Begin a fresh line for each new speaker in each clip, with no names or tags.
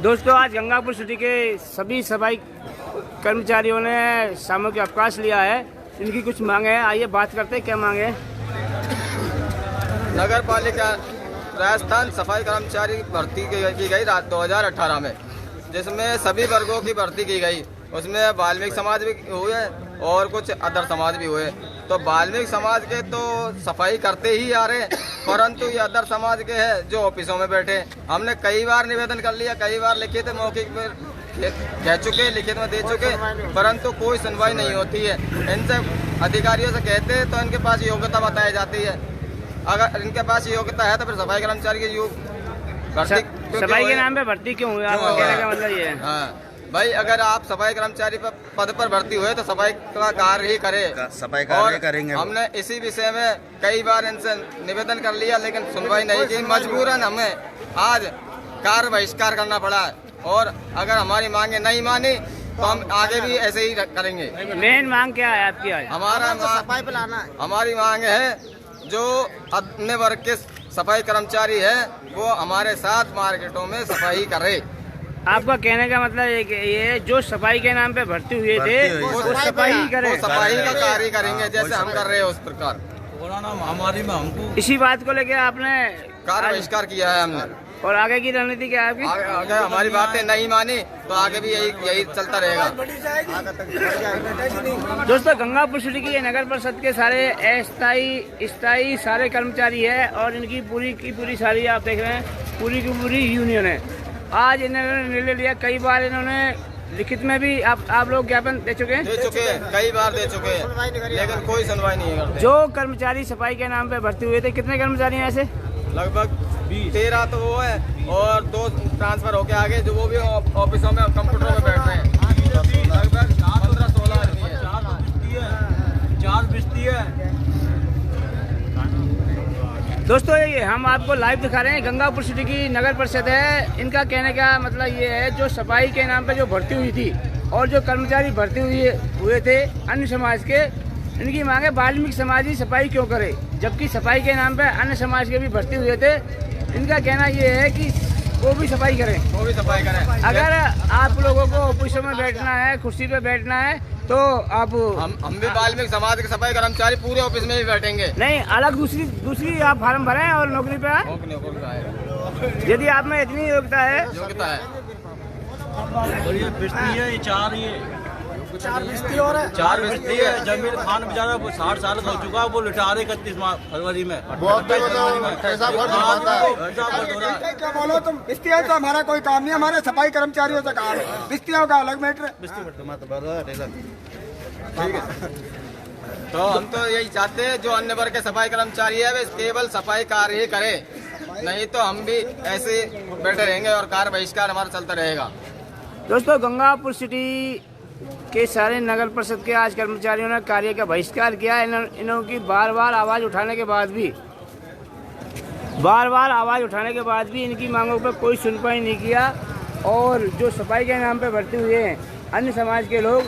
दोस्तों आज गंगापुर सिटी के सभी सफाई कर्मचारियों ने सामूहिक अवकाश लिया है। इनकी कुछ मांगे हैं, आइए बात करते हैं क्या मांगे हैं।
नगर पालिका राजस्थान सफाई कर्मचारी भर्ती की गई 2018 में, जिसमें सभी वर्गों की भर्ती की गई। उसमें वाल्मीकि समाज भी हुए और कुछ अदर समाज भी हुए। तो वाल्मीकि समाज के तो सफाई करते ही आ रहे, परंतु ये अदर समाज के हैं जो ऑफिसों में बैठे। हमने कई बार निवेदन कर लिया, कई बार लिखित मौखिक में कह चुके, लिखित में दे चुके, परंतु कोई सुनवाई नहीं होती है। इनसे अधिकारियों से कहते हैं तो इनके पास योग्यता बताई जाती है। अगर इनके पास योग्यता है तो फिर सफाई कर्मचारी की भर्ती
सफाई के नाम पे भर्ती क्यों हुई? आपका कहने का मतलब ये है।
हाँ भाई, अगर आप सफाई कर्मचारी पद पर भर्ती हुए तो सफाई का कार्य ही करे,
सफाई कार्य करेंगे।
हमने इसी विषय में कई बार इनसे निवेदन कर लिया, लेकिन सुनवाई नहीं की। मजबूरन हमें आज कार्य बहिष्कार करना पड़ा है और अगर हमारी मांगे नहीं मानी तो हम आगे भी ऐसे ही करेंगे।
मेन मांग क्या है आपकी? आज
हमारी मांग है जो अन्य वर्ग के सफाई कर्मचारी है वो हमारे साथ मार्केटों में सफाई करे।
आपका कहने का मतलब ये जो सफाई के नाम पे भर्ती हुए थे वो सफाई ही करें,
सफाई का कार्य करेंगे जैसे हम कर रहे हैं उस प्रकार।
कोरोना महामारी में हमको
इसी बात को लेकर आपने
कार्य बहिष्कार किया है हमने।
और आगे की रणनीति क्या है आपकी?
आगे हमारी बातें नहीं मानी तो आगे भी यही चलता रहेगा।
दोस्तों गंगापुर सिटी की नगर परिषद के सारे स्थायी सारे कर्मचारी है और इनकी पूरी की पूरी सारी आप देख रहे हैं पूरी की पूरी यूनियन है। आज इन्होंने निर्णय लिया, कई बार इन्होंने लिखित में भी आप लोग ज्ञापन दे चुके हैं,
कई बार दे चुके हैं, लेकिन कोई सुनवाई नहीं है।
जो कर्मचारी सफाई के नाम पे भर्ती हुए थे, कितने कर्मचारी हैं ऐसे? लगभग
13 तो वो है और 2 ट्रांसफर होके आगे जो वो भी ऑफिसों में कंप्यूटर में बैठ रहे हैं। लगभग 15-16 आदमी है,
4 बिस्ती है।
दोस्तों ये हम आपको लाइव दिखा रहे हैं, गंगापुर सिटी की नगर परिषद है। इनका कहने का मतलब ये है जो सफाई के नाम पे जो भर्ती हुई थी और जो कर्मचारी भर्ती हुए थे अन्य समाज के, इनकी मांग है वाल्मीकि समाज ही सफाई क्यों करे, जबकि सफाई के नाम पे अन्य समाज के भी भर्ती हुए थे। इनका कहना ये है कि वो भी सफाई करें,
वो भी सफाई करें।
अगर आप लोगों को ऑफिसों में बैठना है, कुर्सी पे बैठना है तो आप
हम भी वाल्मीकि समाज के सफाई कर्मचारी पूरे ऑफिस में भी बैठेंगे।
नहीं, अलग दूसरी आप फार्म भरें और नौकरी पे आए। यदि आप में इतनी योग्यता है
और ये बिस्ती है, ये 4 बिस्ती और है, 4 बिस्ती है। जमील खान बेचारा वो 60 साल हो चुका, वो रिटायर 31 फरवरी में।
क्या बोलो तुम? बिस्तियों तो हमारा कोई काम नहीं, हमारे सफाई कर्मचारियों से काम है। बिस्तियों का अलग मैटर है।
ठीक है, तो हम तो यही चाहते हैं जो अन्य वर्ग के सफाई कर्मचारी है वे केवल सफाई कार्य ही करे, नहीं तो हम भी ऐसे बैठे रहेंगे और कार्य बहिष्कार हमारा चलता रहेगा।
दोस्तों गंगापुर सिटी के सारे नगर परिषद के आज कर्मचारियों ने कार्य का बहिष्कार किया। इन्हों की बार बार आवाज उठाने के बाद भी इनकी मांगों पर कोई सुनवाई नहीं किया और जो सफाई के नाम पे भर्ती हुए हैं अन्य समाज के लोग,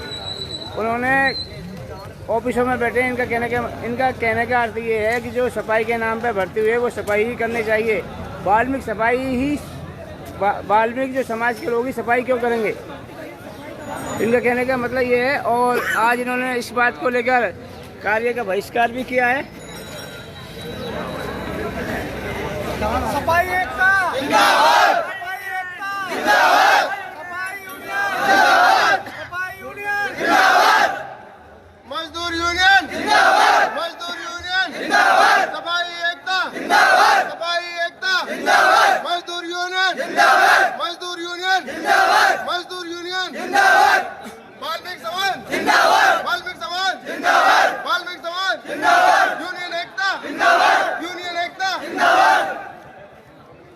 उन्होंने ऑफिसों में बैठे। इनका कहने का अर्थ ये है कि जो सफाई के नाम पे भर्ती हुए वो सफाई ही करनी चाहिए। वाल्मीकि जो समाज के लोग ही सफाई क्यों करेंगे, इनका कहने का मतलब ये है। और आज इन्होंने इस बात को लेकर कार्य का बहिष्कार भी किया है।
सफाई एकता जिंदाबाद, सफाई एकता जिंदाबाद, सफाई यूनियन जिंदाबाद, मजदूर यूनियन जिंदाबाद, मजदूर यूनियन जिंदाबाद, सफाई एकता जिंदाबाद, सफाई एकता जिंदाबाद, मजदूर यूनियन जिंदाबाद, मजदूर यूनियन जिंदाबाद, मजदूर यूनियन जिंदाबाद, वाल्मीकि समाज जिंदाबाद, वाल्मीकि समाज जिंदाबाद, वाल्मीकि समाज जिंदाबाद, यूनियन एकता जिंदाबाद, यूनियन एकता जिंदाबाद।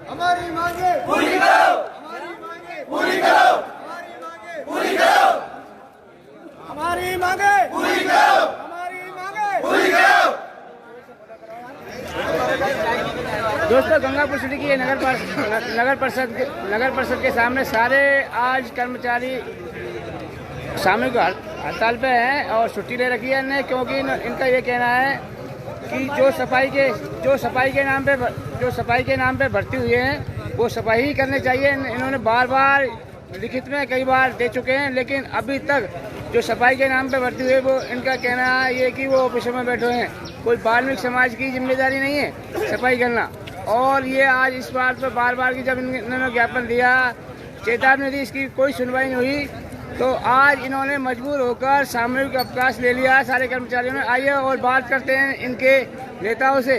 हमारी मांगे पूरी करो, हमारी मांगे पूरी करो, हमारी मांगे पूरी करो, हमारी मांगे पूरी करो, हमारी मांगे पूरी करो।
दोस्तों गंगापुर सिटी की नगर परिषद के सामने सारे आज कर्मचारी सामूहिक हड़ताल पे हैं और छुट्टी ले रखी है इन्हें, क्योंकि इनका ये कहना है कि जो सफाई के नाम पे भर्ती हुए हैं वो सफाई ही करनी चाहिए। इन्होंने बार बार लिखित में कई बार दे चुके हैं, लेकिन अभी तक जो सफाई के नाम पे भर्ती हुए वो इनका कहना है ये कि वो ऑफिसों में बैठे हैं। कोई वाल्मीकि समाज की जिम्मेदारी नहीं है सफाई करना। और ये आज इस बात पर बार बार की जब इन्होंने ज्ञापन दिया, चेतावनी दी, इसकी कोई सुनवाई नहीं हुई, तो आज इन्होंने मजबूर होकर सामूहिक अवकाश ले लिया सारे कर्मचारियों ने। आइए और बात करते हैं इनके नेताओं से।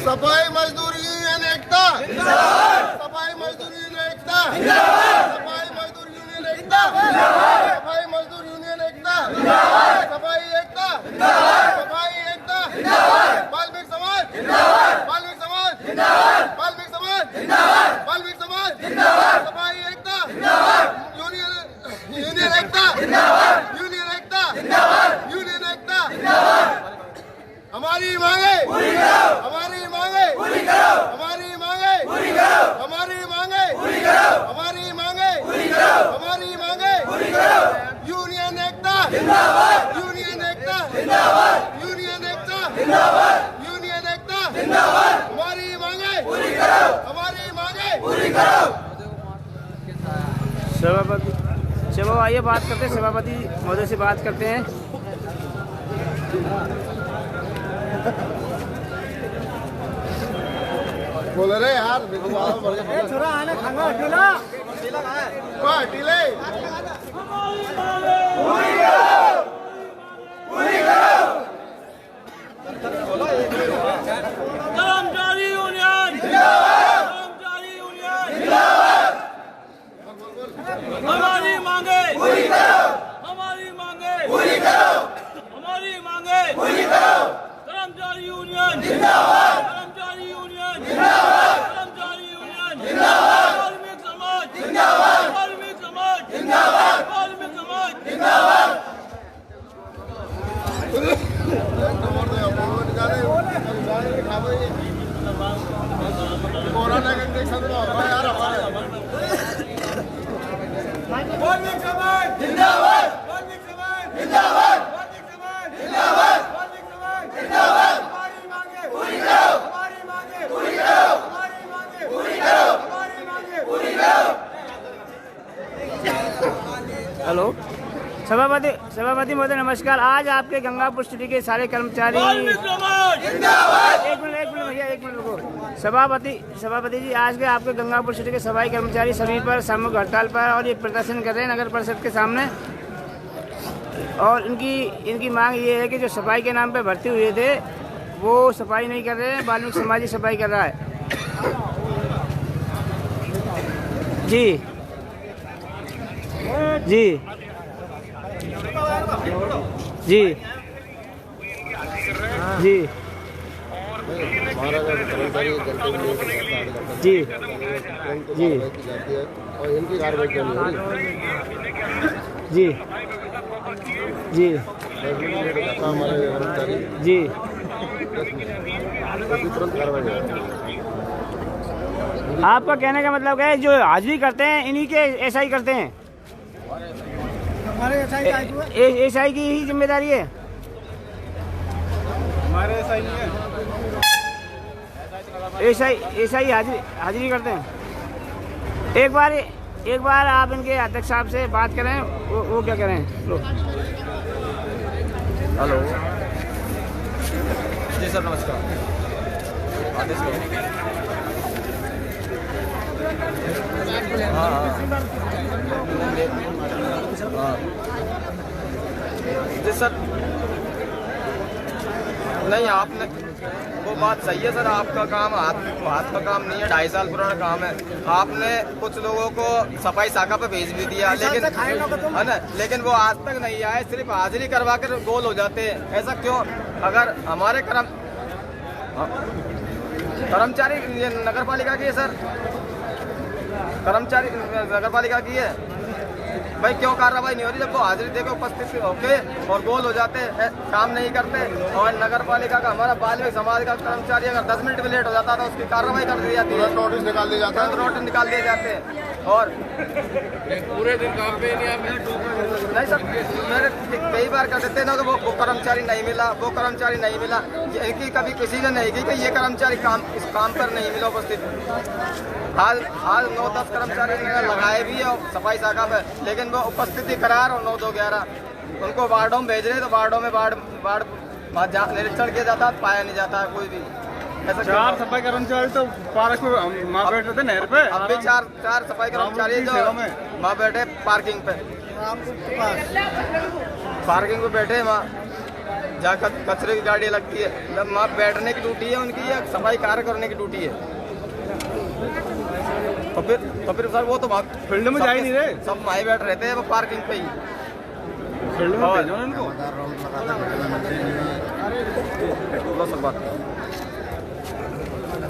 सफाई मजदूर यूनियन एकता जिंदाबाद। सफाई मजदूर यूनियन एकता जिंदाबाद। सफाई मजदूर यूनियन एकता जिंदाबाद। सफाई मजदूर यूनियन एकता जिंदाबाद। सफाई एकता जिंदाबाद। सफाई एकता जिंदाबाद। वाल्मीकि समाज जिंदाबाद। वाल्मीकि समाज जिंदाबाद। वाल्मीकि समाज जिंदाबाद। वाल्मीकि समाज जिंदाबाद। सफाई एकता जिंदाबाद। यूनियन एकता जिंदाबाद। यूनियन एकता जिंदाबाद। यूनियन एकता जिंदाबाद। हमारी मांगे पूरी करो। हमारी मांगे पूरी करो। हमारी मांगे पूरी करो। हमारी मांगे पूरी करो। हमारी मांगे पूरी करो। हमारी मांगे पूरी करो। यूनियन एकता जिंदाबाद। यूनियन एकता जिंदाबाद। यूनियन एकता जिंदाबाद। यूनियन एकता जिंदाबाद। हमारी मांगे पूरी करो। हमारी मांगे पूरी करो।
सभापति, चलो आइए बात करते हैं, सभापति महोदय से बात करते हैं।
बोल रहे यार छोरा आने खाना अकेला टीले
कर्मचारी यूनियन जिंदाबाद। कर्मचारी यूनियन जिंदाबाद। हमारी मांगे पूरी करो। हमारी मांगे पूरी करो। हमारी मांगे पूरी करो। कर्मचारी यूनियन जिंदाबाद। कर्मचारी यूनियन जिंदाबाद। कर्मचारी यूनियन जिंदाबाद। वाल्मीकि समाज जिंदाबाद। वाल्मीकि समाज जिंदाबाद। वाल्मीकि समाज जिंदाबाद।
कोरोना का इंजेक्शन यार हमारे वाल्मीकि समाज जिंदाबाद। वाल्मीकि समाज जिंदाबाद। वाल्मीकि समाज जिंदाबाद। वाल्मीकि समाज जिंदाबाद। हमारी मांगे पूरी करो। हमारी मांगे पूरी करो। हमारी मांगे पूरी करो। हमारी मांगे पूरी करो।
हेलो सभापति महोदय नमस्कार। आज आपके गंगापुर सिटी के सारे कर्मचारी
वाल्मीकि समाज जिंदाबाद।
एक मिनट भैया, एक मिनट रुको। सभापति जी, आज के आपके गंगापुर सिटी के सफाई कर्मचारी सभी पर सामूहिक हड़ताल पर और ये प्रदर्शन कर रहे हैं नगर परिषद के सामने। और इनकी मांग ये है कि जो सफाई के नाम पे भर्ती हुए थे वो सफाई नहीं कर रहे हैं, वाल्मीकि समाज ही सफाई कर रहा है। जी जी जी जी जी जी
और इनकी कार्रवाई क्यों नहीं हो रही?
जी जी
हमारे कर्मचारी
जी
तुरंत कार्रवाई हो।
आपका कहने का मतलब क्या है? जो हाजिरी करते हैं इन्हीं के एसआई करते हैं?
हमारे
एसआई की ही जिम्मेदारी है?
हमारे ऐसा नहीं है।
एसआई हाजिरी करते हैं। एक बार आप इनके अध्यक्ष साहब से बात करें, वो क्या करें।
हेलो जी सर, नमस्कार। आदेश करो। हाँ जी सर, नहीं आपने वो बात सही है सर, आपका काम हाथ का काम नहीं है, 2.5 साल पुराना काम है। आपने कुछ लोगों को सफाई शाखा पे भेज भी दिया, लेकिन है ना, लेकिन वो आज तक नहीं आए, सिर्फ हाजिरी करवा कर गोल हो जाते हैं। ऐसा क्यों? अगर हमारे कर्मचारी नगर पालिका की है सर, कर्मचारी नगर पालिका की है भाई क्यों कार्रवाई नहीं हो रही? जब वो हाजिरी देकर उपस्थित होके और गोल हो जाते हैं, काम नहीं करते। और नगर पालिका का हमारा बाल्मीकि समाज का कर्मचारी अगर 10 मिनट भी लेट हो जाता था उसकी कार्रवाई कर दी जाती है,
नोटिस निकाल दिया जाता है।
नोटिस निकाल दिए जाते हैं। और
पूरे दिन काम पे नहीं
नहीं सर, मेरे कई बार कर देते ना तो वो कर्मचारी नहीं मिला, वो कर्मचारी नहीं मिला। इनकी कभी किसी ने नहीं की कि ये कर्मचारी इस काम पर नहीं मिला उपस्थित। आज 9-10 कर्मचारी लगाए भी है सफाई शाखा पे, लेकिन वो उपस्थिति करार और 9-2-11 उनको वार्डों में भेज रहे, तो वार्डों में वार्ड निरीक्षण किया जाता, पाया नहीं जाता है कोई भी। ऐसा
4 सफाई कर्मचारी तो पार्क में वहाँ बैठे थे नहर पे।
अब भी 4 सफाई कर्मचारी जो वहाँ बैठे पार्किंग पे बैठे, वहाँ जहाँ कचरे की गाड़ी लगती है, वहाँ बैठने की ड्यूटी है उनकी, या सफाई कार्य करने की ड्यूटी है। तो फिर सर वो तो
फील्ड में जा ही नहीं रहे,
सब वहीं बैठ रहते हैं, वो पार्किंग पे ही।
फील्ड में भेजो ना इनको।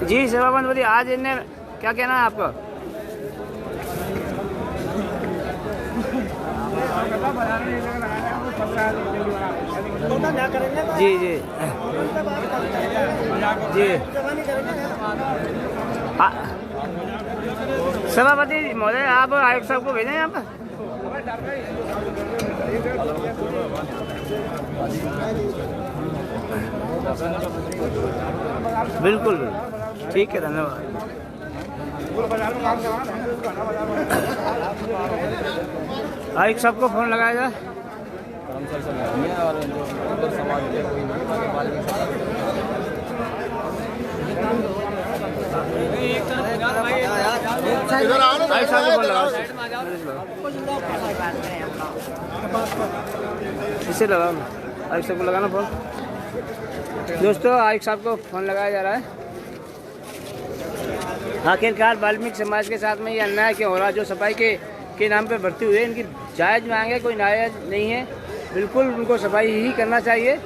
जी सेवाबंद बोलिए, आज इन्हें क्या कहना है आपका? जी जी जी सभापति महोदय, आप आयुक्त साहब को भेजें यहाँ पर। बिल्कुल ठीक है, धन्यवाद। आयुक्त साहब को फोन लगाया जाए।
इधर आओ ना,
आयुक्त साहब को फोन लगाओ, इसे लगाओ, आयुक्त साहब को लगाना फोन। दोस्तों, आयुक्त साहब को फोन लगाया जा रहा है। आखिरकार वाल्मीकि समाज के साथ में ये अन्याय क्यों हो रहा है? जो सफाई के नाम पे भर्ती हुई है, इनकी जायज़ मांग है, कोई नाजायज नहीं है। बिल्कुल उनको सफाई ही करना चाहिए।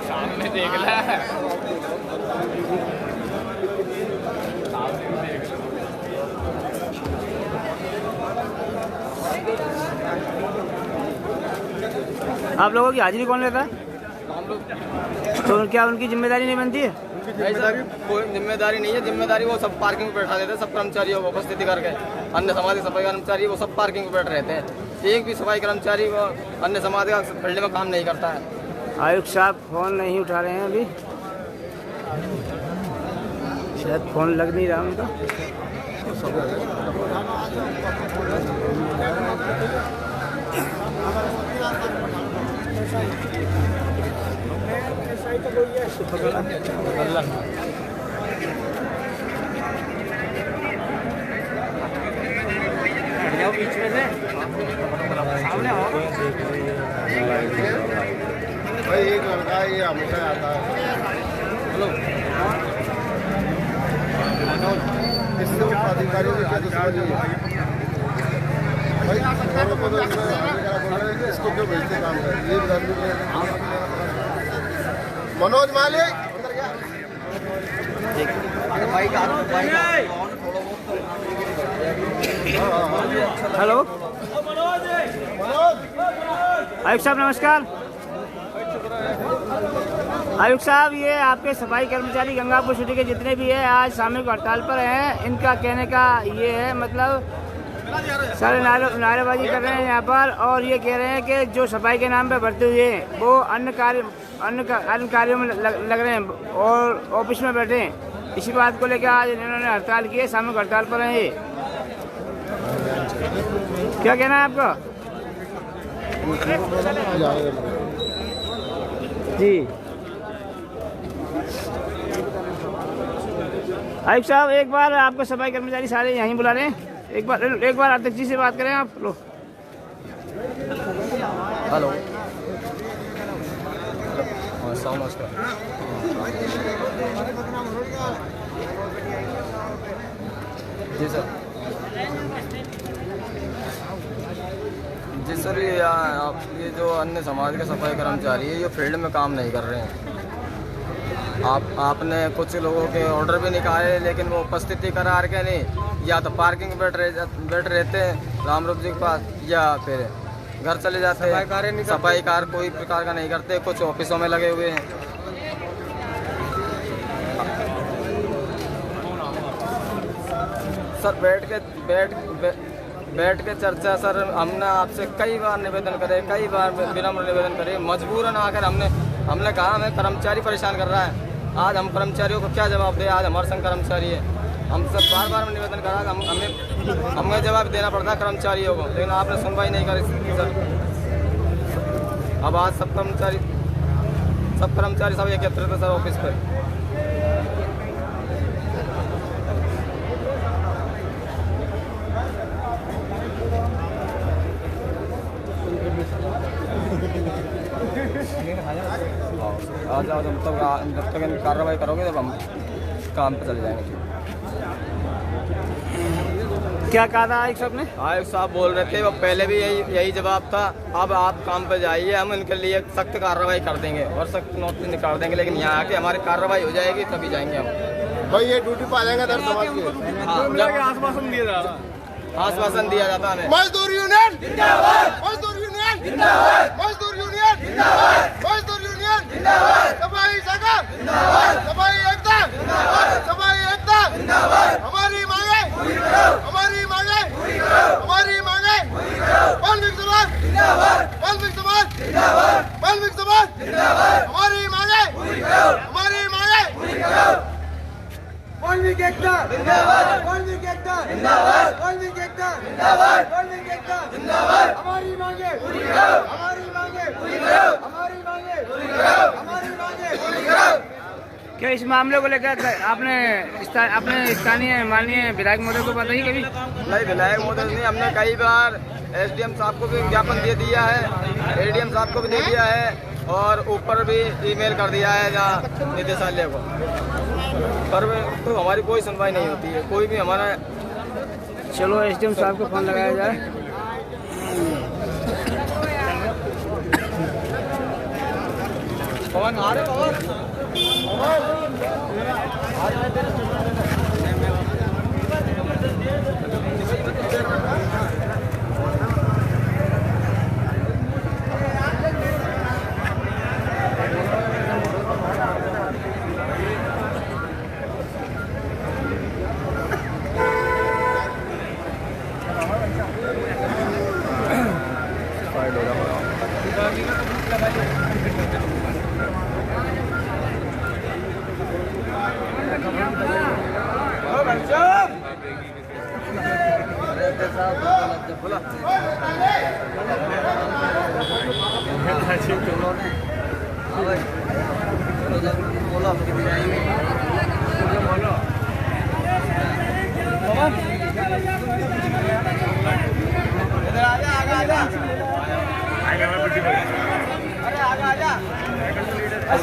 सामने देख ला।
आप लोगों की हाजिरी कौन लेता है? तो क्या उनकी जिम्मेदारी नहीं बनती है?
कोई जिम्मेदारी नहीं है, जिम्मेदारी वो सब पार्किंग में बैठा देते हैं, सब कर्मचारियों को उपस्थिति करके। अन्य समाज के सफाई कर्मचारी वो सब पार्किंग में बैठ रहते हैं, एक भी सफाई कर्मचारी वो अन्य समाज का फील्ड में काम नहीं करता है।
आयुक्त साहब फोन नहीं उठा रहे हैं अभी, शायद फोन लग नहीं रहा उनका। बीच में से सामने हो।
भाई एक लड़का है, ये हमेशा आता है। हेलो, इससे अधिकारी से क्या दुश्मनी है भाई? औरों को तो बोल रहे हैं कि इसको क्यों भेजते काम कर, ये मनोज मालिक अंदर क्या?
हेलो आयुक्त साहब, नमस्कार। आयुक्त साहब, ये आपके सफाई कर्मचारी गंगापुर सिटी के जितने भी है आज सामूहिक हड़ताल पर हैं, इनका कहने का ये है मतलब सारे नारेबाजी कर रहे हैं यहाँ पर और ये कह रहे हैं कि जो सफाई के नाम पे भर्ती हुए हैं वो अन्य कार्यों में लग रहे हैं और ऑफिस में बैठे हैं। इसी बात को लेकर आज इन्होंने हड़ताल की है, सामूहिक हड़ताल पर हैं। ये क्या कहना है आपका? जी आयुक्त साहब, एक बार आपको सफाई कर्मचारी सारे यहीं बुला रहे हैं, एक बार अध्यक्ष जी से बात करें आप लोग।
हेलो, नमस्कार। जी सर, जी सर, ये जो अन्य समाज के सफाई कर्मचारी है ये फील्ड में काम नहीं कर रहे हैं। आपने कुछ लोगों के ऑर्डर भी निकाले लेकिन वो उपस्थिति करार के नहीं, या तो पार्किंग बैठ रहते हैं रामरूप जी के पास या फिर घर चले जाते हैं। सफाई कार्य कोई प्रकार का नहीं करते, कुछ ऑफिसों में लगे हुए हैं। सर बैठ के चर्चा सर, हमने आपसे कई बार निवेदन करे, कई बार विनम्र निवेदन करे, मजबूरन आकर हमने कहा हमें कर्मचारी परेशान कर रहा है। आज हम कर्मचारियों को क्या जवाब दें? आज हमारे संग कर्मचारी है, हम सब बार निवेदन करा, हमें जवाब देना पड़ता है कर्मचारियों को, लेकिन आपने सुनवाई नहीं करी सर। अब आज सब कर्मचारी सब एकत्रित है सर ऑफिस पर। आज जब तक कार्रवाई करोगे तब हम काम पर चले जाएंगे।
क्या कहा था आयुक्त साहब ने?
आयुक्त साहब बोल रहे थे वो पहले भी यही जवाब था, अब आप काम पर जाइए, हम इनके लिए सख्त कार्रवाई कर देंगे और सख्त नोटिस निकाल देंगे, लेकिन यहाँ आके हमारी कार्रवाई हो जाएगी तभी जाएंगे हम।
भाई ये ड्यूटी पालेंगे दर समाज के
आश्वासन दिया जाता है।
मजदूर यूनियन जिंदाबाद, मजदूर यूनियन जिंदाबाद, मजदूर यूनियन जिंदाबाद, मजदूर यूनियन जिंदाबाद, सफाई संगठन जिंदाबाद, सफाई एकता जिंदाबाद, सफाई एकता जिंदाबाद। हमारी मांगे पूरी करो, हमारी मांगे पूरी करो, हमारी मांगे पूरी करो। वाल्मीकि समाज जिंदाबाद, वाल्मीकि समाज जिंदाबाद, वाल्मीकि समाज जिंदाबाद। हमारी मांगे पूरी करो, हमारी मांगे पूरी करो। वाल्मीकि एकता जिंदाबाद, वाल्मीकि एकता जिंदाबाद, वाल्मीकि एकता जिंदाबाद, वाल्मीकि एकता जिंदाबाद। हमारी मांगे पूरी करो, हमारी मांगे पूरी करो, हमारी मांगे पूरी करो, हमारी मांगे पूरी करो।
क्या इस मामले को लेकर आपने अपने स्थानीय माननीय विधायक महोदय को बताइए कभी?
नहीं, विधायक महोदय नहीं, हमने कई बार एसडीएम साहब को भी ज्ञापन दे दिया है, एडीएम साहब को भी दे दिया है और ऊपर भी ईमेल कर दिया है जहाँ निदेशालय को, पर तो हमारी कोई सुनवाई नहीं होती है, कोई भी हमारा।
चलो एसडीएम साहब को फोन लगाया जाए।
पवन आ रहे पवन।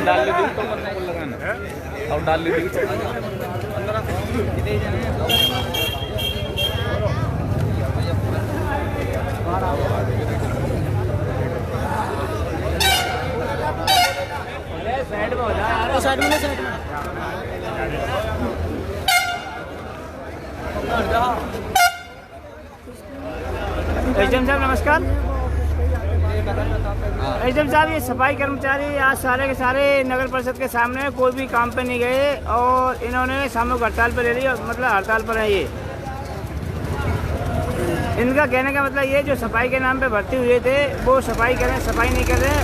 डाल ली तो लगाना और डाल ली तो
साइड में हो जा, साइड में एसडीएम साहब नमस्कार। एसडीएम साहब, ये सफाई कर्मचारी आज सारे के सारे नगर परिषद के सामने कोई भी काम पे नहीं गए और इन्होंने सामूहिक हड़ताल पर ले ली, मतलब हड़ताल पर है ये। इनका कहने का मतलब ये जो सफाई के नाम पे भर्ती हुए थे वो सफाई करें, सफाई नहीं कर रहे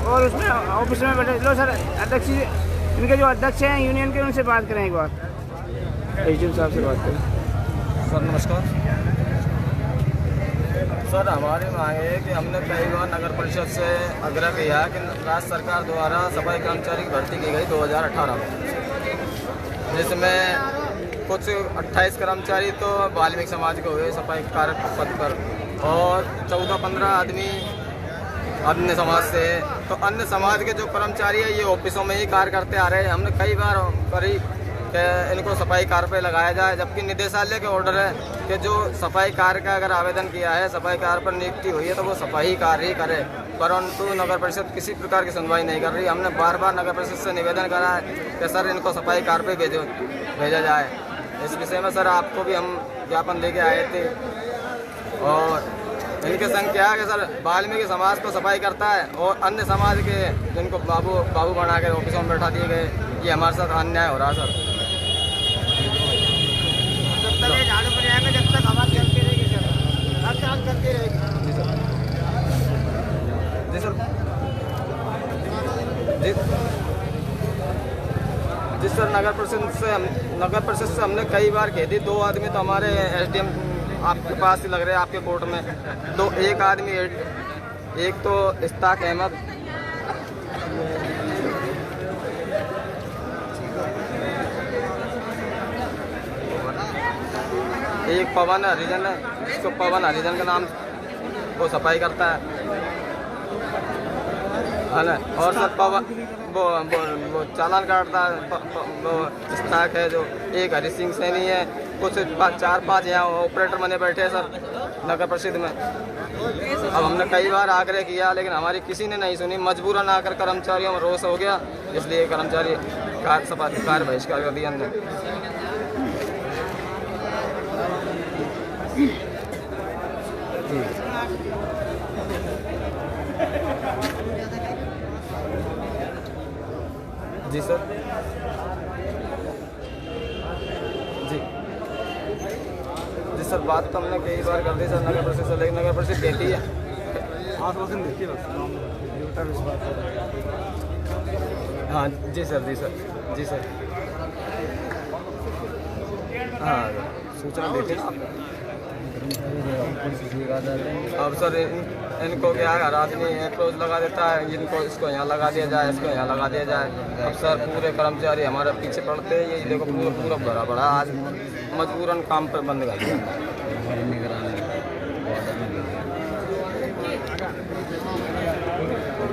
और उसमें ऑफिस में बैठे। लो सर, अध्यक्ष इनके जो अध्यक्ष हैं यूनियन के, उनसे बात करें एक बार, एसडीएम साहब से बात करें।
सर नमस्कार। सर हमारी मांग है कि हमने कई बार नगर परिषद से आग्रह किया कि राज्य सरकार द्वारा सफाई कर्मचारी की भर्ती की गई 2018 में, जिसमें कुछ 28 कर्मचारी तो वाल्मीकि समाज के हुए सफाई कारक पद पर और 14-15 आदमी अन्य समाज से। तो अन्य समाज के जो कर्मचारी है ये ऑफिसों में ही कार्य करते आ रहे हैं। हमने कई बार करी कि इनको सफाई कार्य पे लगाया जाए, जबकि निदेशालय के ऑर्डर है कि जो सफाई कार्य का अगर आवेदन किया है, सफाई कार्य पर नियुक्ति हुई है तो वो सफाई कार्य ही करे, परंतु नगर परिषद किसी प्रकार की सुनवाई नहीं कर रही। हमने बार बार नगर परिषद से निवेदन करा है कि सर इनको सफाई कार्य पे भेजा जाए। इस विषय में सर आपको भी हम ज्ञापन लेके आए थे और इनके संग क्या है कि सर वाल्मीकि समाज को सफाई करता है और अन्य समाज के जिनको बाबू बना के ऑफिसों में बैठा दिए गए, ये हमारे साथ अन्याय हो रहा है सर।
झाड़ू पर जाएगा जब तक हवा चलती रहेगी सर, हर काम चलती रहेगी।
जी सर, जी सर, नगर परिषद से हमने कई बार कही थी। 2 आदमी तो हमारे एसडीएम आपके पास ही लग रहे हैं, आपके कोर्ट में। एक आदमी, एक तो इस्ताक अहमद, एक पवन हरिजन है, इसको पवन हरिजन का नाम वो सफाई करता है ना। और सर पवन वो चालान काटता है, वो स्टाक है जो एक हरी सिंह सैनी है, कुछ 4-5 यहाँ ऑपरेटर बने बैठे हैं सर नगर परिषद में। अब हमने कई बार आग्रह किया लेकिन हमारी किसी ने नहीं सुनी। मजबूरन आकर कर्मचारियों में रोष हो गया, इसलिए कर्मचारी कार्य बहिष्कार कर दिया हमने। जी सर, जी सर, बात तो हमने कई बार कर दी सर नगर परिषद से, लेकिन नगर परिषद कहती है आश्वासन देती है बस। हाँ जी सर, जी सर, जी सर, हाँ सूचना देते हैं अब सर इनको क्या है, आदमी क्लोज लगा देता है, इनको इसको यहाँ लगा दिया जाए, इसको यहाँ लगा दिया जाए। अब सर पूरे कर्मचारी हमारे पीछे पड़ते हैं, ये देखो पूरा भरा पड़ा। आज मजबूरन काम पर बंद कर दिया।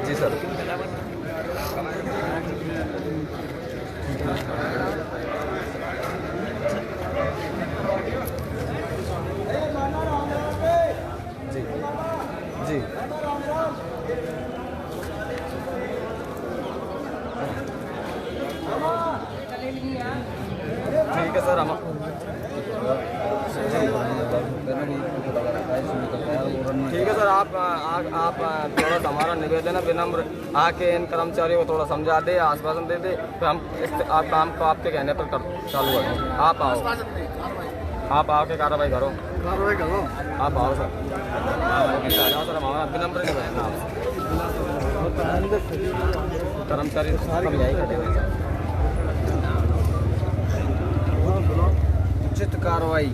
जी सर, जी ठीक है सर, हम ठीक है सर, आप थोड़ा सा हमारा निवेदन है विनम्र, आके इन कर्मचारियों को थोड़ा समझा दे, आश्वासन दे दे, फिर हम आप काम को आपके कहने पर चालू करें। आप आओ, आप आके कार्रवाई करो, आप आओ सर, सर हमारा विनम्र निवेदन है आपसे। कर्मचारी समझाई करेंगे, उचित कार्रवाई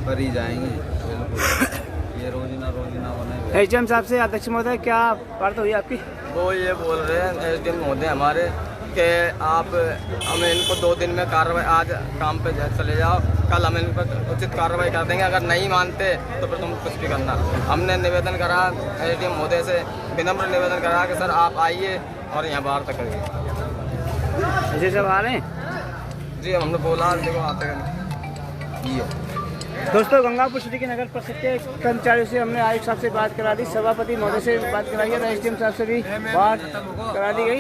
करी जाएंगी। ये रोजीना बने।
एसडीएम साहब से अध्यक्ष महोदय क्या बात हुई आपकी?
वो ये बोल रहे हैं एसडीएम महोदय हमारे कि आप हमें इनको 2 दिन में कार्रवाई, आज काम पे चले जाओ, कल हम इन पर उचित कार्रवाई कर देंगे, अगर नहीं मानते तो फिर तुम कुछ भी करना। हमने निवेदन करा एसडीएम महोदय से, विनम्र निवेदन करा कि सर आप आइए और यहाँ बाहर तक करिए।
जी सब आ रहे हैं?
जी हमने बोला, देखो आते हैं।
दोस्तों, गंगापुर सिटी के नगर परिषद के कर्मचारियों से हमने आयुक्त साहब से बात करा दी, सभापति महोदय से बात कराई है, एसडीएम साहब से भी बात करा दी गई।